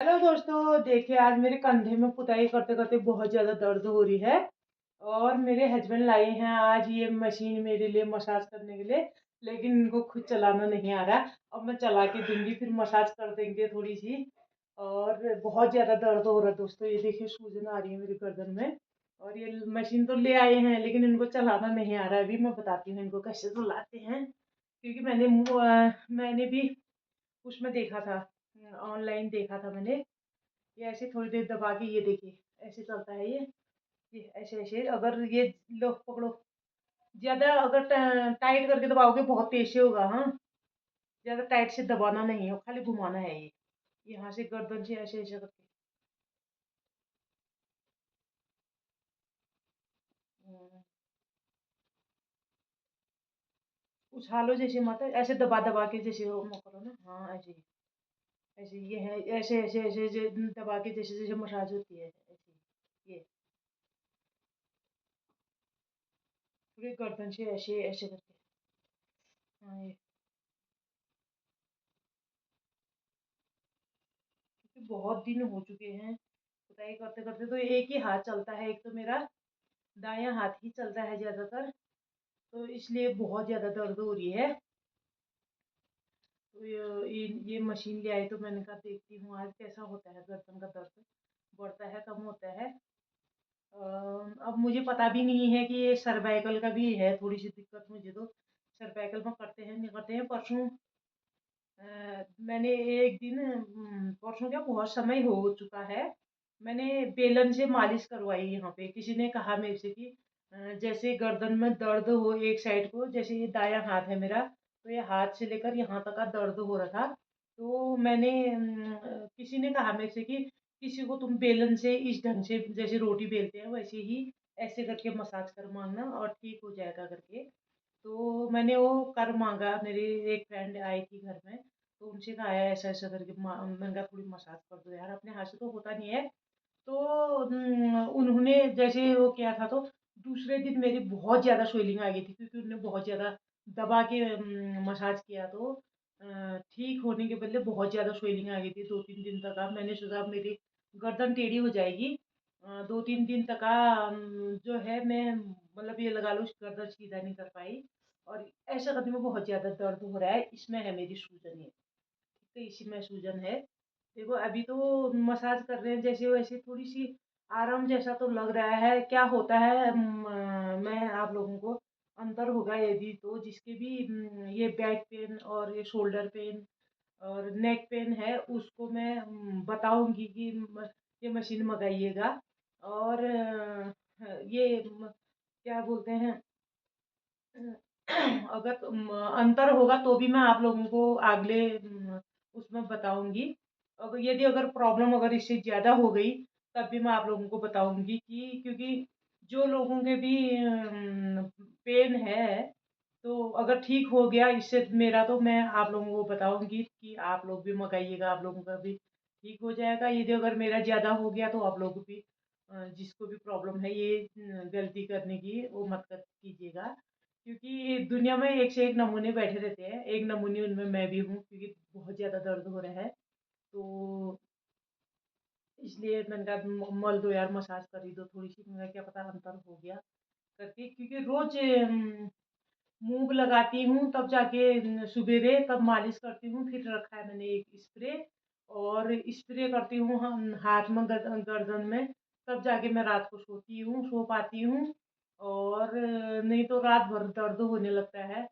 Hello दोस्तों, देखिए आज मेरे कंधे में पुताई करते करते बहुत ज़्यादा दर्द हो रही है। और मेरे हस्बैंड लाए हैं आज ये मशीन मेरे लिए मसाज करने के लिए। लेकिन इनको खुद चलाना नहीं आ रहा। अब मैं चला के दूंगी, फिर मसाज कर देंगे थोड़ी सी। और बहुत ज़्यादा दर्द हो रहा है दोस्तों, ये देखिए सूजन आ रही है मेरी गर्दन में। और ये मशीन तो ले आए हैं लेकिन इनको चलाना नहीं आ रहा है। अभी मैं बताती हूँ इनको कैसे चलाते हैं, क्योंकि मैंने भी उसमें देखा था, ऑनलाइन देखा था मैंने। ये ऐसे थोड़ी देर दबा के, ये देखिए ऐसे चलता है ये ऐसे ऐसे। अगर ये लो पकड़ो, ज्यादा अगर टाइट करके दबाओगे बहुत तेज से होगा। हाँ, ज्यादा टाइट से दबाना नहीं है, खाली घुमाना है ये यहाँ से गर्दन से ऐसे ऐसे करके। हम्म, उछालो जैसे, मत ऐसे दबा दबा के जैसे वो करो ना। हाँ ऐसे ऐसे, ये है ऐसे ऐसे ऐसे ऐसे दबा के जैसे जैसे मसाज होती है ऐसे। ये पूरे गर्दन से ऐसे ऐसे करके। हाँ ये, क्योंकि बहुत दिन हो चुके हैं खुदाई करते करते, तो एक ही हाथ चलता है, एक तो मेरा दायां हाथ ही चलता है ज्यादातर। तो इसलिए बहुत ज्यादा दर्द हो रही है। तो ये मशीन ले आई तो मैंने कहा देखती हूँ आज कैसा होता है, गर्दन का दर्द बढ़ता है कम होता है। अब मुझे पता भी नहीं है कि ये सर्वाइकल का भी है थोड़ी सी दिक्कत मुझे तो। सर्वाइकल में करते हैं नहीं करते हैं। परसों मैंने एक दिन, परसों क्या बहुत समय हो चुका है, मैंने बेलन से मालिश करवाई यहाँ पे। किसी ने कहा मेरे से कि जैसे गर्दन में दर्द हो एक साइड को, जैसे ये दायां हाथ है मेरा, तो ये हाथ से लेकर यहाँ तक का दर्द हो रहा था। तो मैंने किसी ने कहा मेरे से कि किसी को तुम बेलन से इस ढंग से, जैसे रोटी बेलते हैं वैसे ही ऐसे करके मसाज कर मांगना और ठीक हो जाएगा करके। तो मैंने वो कर मांगा, मेरी एक फ्रेंड आई थी घर में, तो उनसे कहा ऐसा ऐसा करके मैंने कहा थोड़ी मसाज कर दो यार, अपने हाथ से तो होता नहीं है। तो उन्होंने जैसे वो किया था, तो दूसरे दिन मेरी बहुत ज़्यादा स्वेलिंग आ गई थी, क्योंकि उन्होंने बहुत ज़्यादा दबा के मसाज किया। तो ठीक होने के बदले बहुत ज़्यादा स्वेलिंग आ गई थी 2-3 दिन तक। अब मैंने सोचा अब मेरी गर्दन टेढ़ी हो जाएगी। 2-3 दिन तक जो है मैं, मतलब ये लगा लो गर्दन सीधा नहीं कर पाई। और ऐसा करने में बहुत ज़्यादा दर्द हो रहा है, इसमें है मेरी सूजन ये। तो इसी में सूजन है। देखो अभी तो मसाज कर रहे हैं जैसे वैसे, थोड़ी सी आराम जैसा तो लग रहा है। क्या होता है, मैं आप लोगों को, अंतर होगा यदि तो जिसके भी ये बैक पेन और ये शोल्डर पेन और नेक पेन है, उसको मैं बताऊंगी कि ये मशीन मंगाइएगा। और ये क्या बोलते हैं, अगर अंतर होगा तो भी मैं आप लोगों को अगले उसमें बताऊंगी। अगर यदि अगर प्रॉब्लम अगर इससे ज़्यादा हो गई, तब भी मैं आप लोगों को बताऊंगी, कि क्योंकि जो लोगों के भी पेन है, तो अगर ठीक हो गया इससे मेरा, तो मैं आप लोगों को बताऊंगी कि आप लोग भी मंगाइएगा, आप लोगों का भी ठीक हो जाएगा। यदि अगर मेरा ज़्यादा हो गया तो आप लोग भी, जिसको भी प्रॉब्लम है ये गलती करने की, वो मत कर कीजिएगा। क्योंकि दुनिया में एक से एक नमूने बैठे रहते हैं, एक नमूने उनमें मैं भी हूँ, क्योंकि बहुत ज़्यादा दर्द हो रहा है। तो इसलिए मैंने कहा मल दो यार, मसाज कर ही दो थोड़ी सी, मेरा क्या पता अंतर हो गया करके। क्योंकि रोज मूव लगाती हूँ तब जाके, सुबेरे तब मालिश करती हूँ, फिर रखा है मैंने एक स्प्रे। और स्प्रे करती हूँ हाथ में, गर्दन में, तब जाके मैं रात को सोती हूँ, सो पाती हूँ। और नहीं तो रात भर दर्द होने लगता है।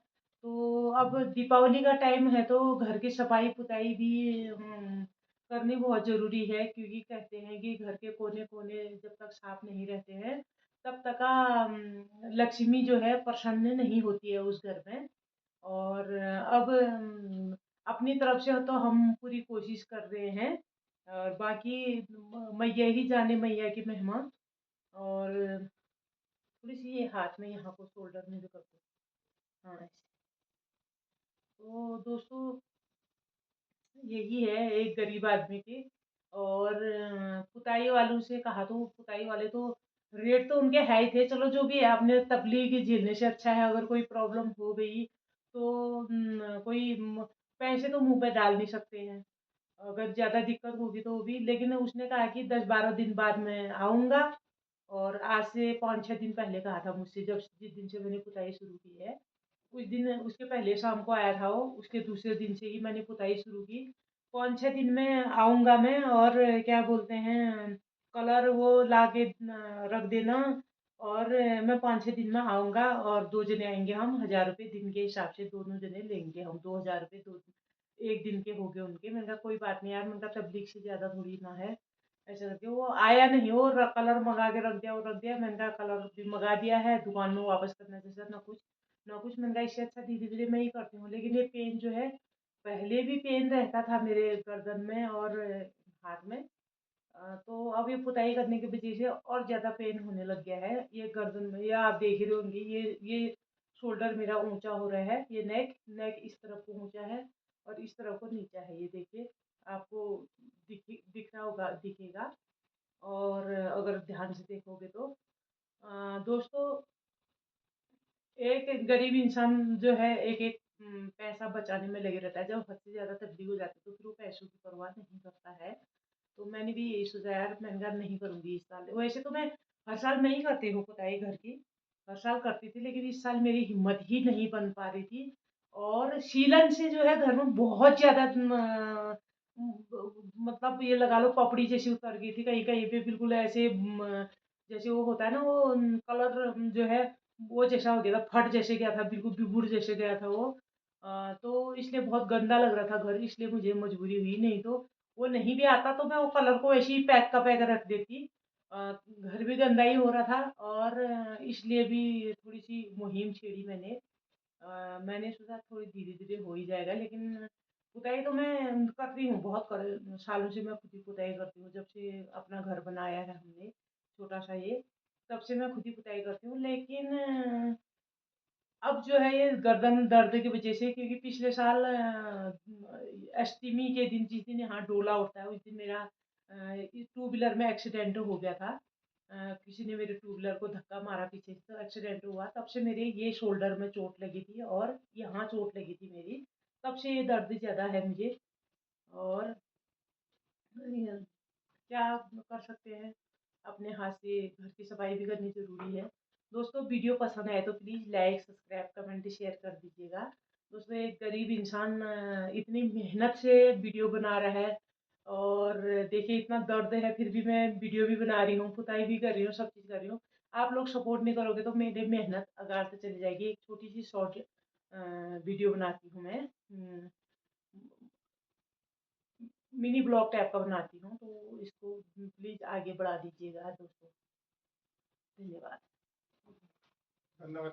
तो अब दीपावली का टाइम है, तो घर की सफाई पुताई भी करनी बहुत ज़रूरी है, क्योंकि कहते हैं कि घर के कोने कोने जब तक साफ नहीं रहते हैं, तब तक लक्ष्मी जो है प्रसन्न नहीं होती है उस घर में। और अब अपनी तरफ से तो हम पूरी कोशिश कर रहे हैं। और बाकी मैया ही जाने, मैया की महिमा। और थोड़ी सी ये हाथ में यहाँ को शोल्डर में जो करते, हाँ ऐसे। तो दोस्तों यही है एक गरीब आदमी की। और पुताई वालों से कहा, तो पुताई वाले तो रेट तो उनके हाई थे, चलो जो भी है, आपने तकलीफ झेलने से अच्छा है अगर कोई प्रॉब्लम हो गई तो कोई पैसे तो मुंह पे डाल नहीं सकते हैं। अगर ज़्यादा दिक्कत होगी तो भी, लेकिन उसने कहा कि 10-12 दिन बाद मैं आऊँगा। और आज से 5-6 दिन पहले कहा था मुझसे, जब जिस दिन से मैंने पुताई शुरू की है, कुछ दिन उसके पहले शाम को आया था वो, उसके दूसरे दिन से ही मैंने पुताई शुरू की। 5-6 दिन में आऊँगा मैं, और क्या बोलते हैं, कलर वो लाके रख देना। और मैं 5-6 दिन में आऊँगा, और 2 जने आएँगे हम, 1000 रुपए दिन के हिसाब से दोनों जने लेंगे हम, 2000 रुपए 2 1 दिन के हो गए उनके। मैंने कहा कोई बात नहीं यार, मैंने कहा तबलीग से ज़्यादा थोड़ी ना है। ऐसा करके वो आया नहीं, वो कलर मंगा के रख दिया, वो रख दिया। मैंने कहा कलर भी मंगा दिया है, दुकान में वापस करने जैसा ना कुछ ना कुछ। मैंने कहा इससे अच्छा धीरे धीरे मैं ही करती हूँ। लेकिन ये पेन जो है, पहले भी पेन रहता था मेरे गर्दन में और हाथ में। तो अब ये पुताई करने की वजह से और ज़्यादा पेन होने लग गया है ये गर्दन में। ये आप देख रहे होंगे, ये शोल्डर मेरा ऊंचा हो रहा है, ये नेक नेक इस तरफ को ऊंचा है और इस तरफ को नीचा है। ये देखिए, आपको दिख रहा होगा, दिखेगा। और अगर ध्यान से देखोगे तो दोस्तों, एक गरीब इंसान जो है एक एक पैसा बचाने में लगे रहता है। जब हद से ज़्यादा तकलीफ हो जाती है तो फिर वो पैसों की परवाह नहीं करता है। तो मैंने भी यही सोचा यार, मैंने कहा नहीं करूँगी इस साल। वैसे तो मैं हर साल मैं ही करती हूँ पुताई घर की, हर साल करती थी, लेकिन इस साल मेरी हिम्मत ही नहीं बन पा रही थी। और सीलन से जो है घर में बहुत ज़्यादा मतलब ये लगा लो पपड़ी जैसी उतर गई थी कहीं कहीं पे, बिल्कुल ऐसे जैसे वो होता है ना, वो कलर जो है वो जैसा हो गया था, फट जैसे गया था, बिल्कुल बिबुड़ जैसे गया था वो। तो इसलिए बहुत गंदा लग रहा था घर, इसलिए मुझे मजबूरी हुई। नहीं तो वो नहीं भी आता तो मैं वो कलर को ऐसे ही पैक का पैक रख देती। घर भी गंदा ही हो रहा था, और इसलिए भी थोड़ी सी मुहिम छेड़ी मैंने। मैंने सोचा थोड़ी धीरे-धीरे हो ही जाएगा, लेकिन पुताई तो मैं करती हूँ, बहुत कर सालों से मैं खुद ही पुताई करती हूँ। जब से अपना घर बनाया है हमने, छोटा-सा ये, तब से मैं खुद ही पुताई करती हूँ। लेकिन अब जो है ये गर्दन दर्द की वजह से, क्योंकि पिछले साल अष्टमी के दिन, जिस दिन यहाँ डोला उठता है, उस दिन मेरा टू व्हीलर में एक्सीडेंट हो गया था। किसी ने मेरे टू व्हीलर को धक्का मारा पीछे से, तो एक्सीडेंट हुआ। तब से मेरे ये शोल्डर में चोट लगी थी और यहाँ चोट लगी थी मेरी। तब से ये दर्द ज़्यादा है मुझे। और क्या कर सकते हैं, अपने हाथ से घर की सफाई भी करनी ज़रूरी है। दोस्तों, वीडियो पसंद आए तो please like, subscribe, comment, share कर दीजिएगा। दोस्तों, एक गरीब इंसान इतनी मेहनत से वीडियो बना रहा है, और देखिए इतना दर्द है, फिर भी मैं वीडियो भी बना रही हूँ, पुताई भी कर रही हूँ, सब चीज़ कर रही हूँ। आप लोग सपोर्ट नहीं करोगे तो मेरी मेहनत अगार से चली जाएगी। एक छोटी सी शॉर्ट वीडियो बनाती हूँ मैं, मिनी ब्लॉग टाइप का बनाती हूँ, तो इसको प्लीज़ आगे बढ़ा दीजिएगा दोस्तों। धन्यवाद। धन्यवाद।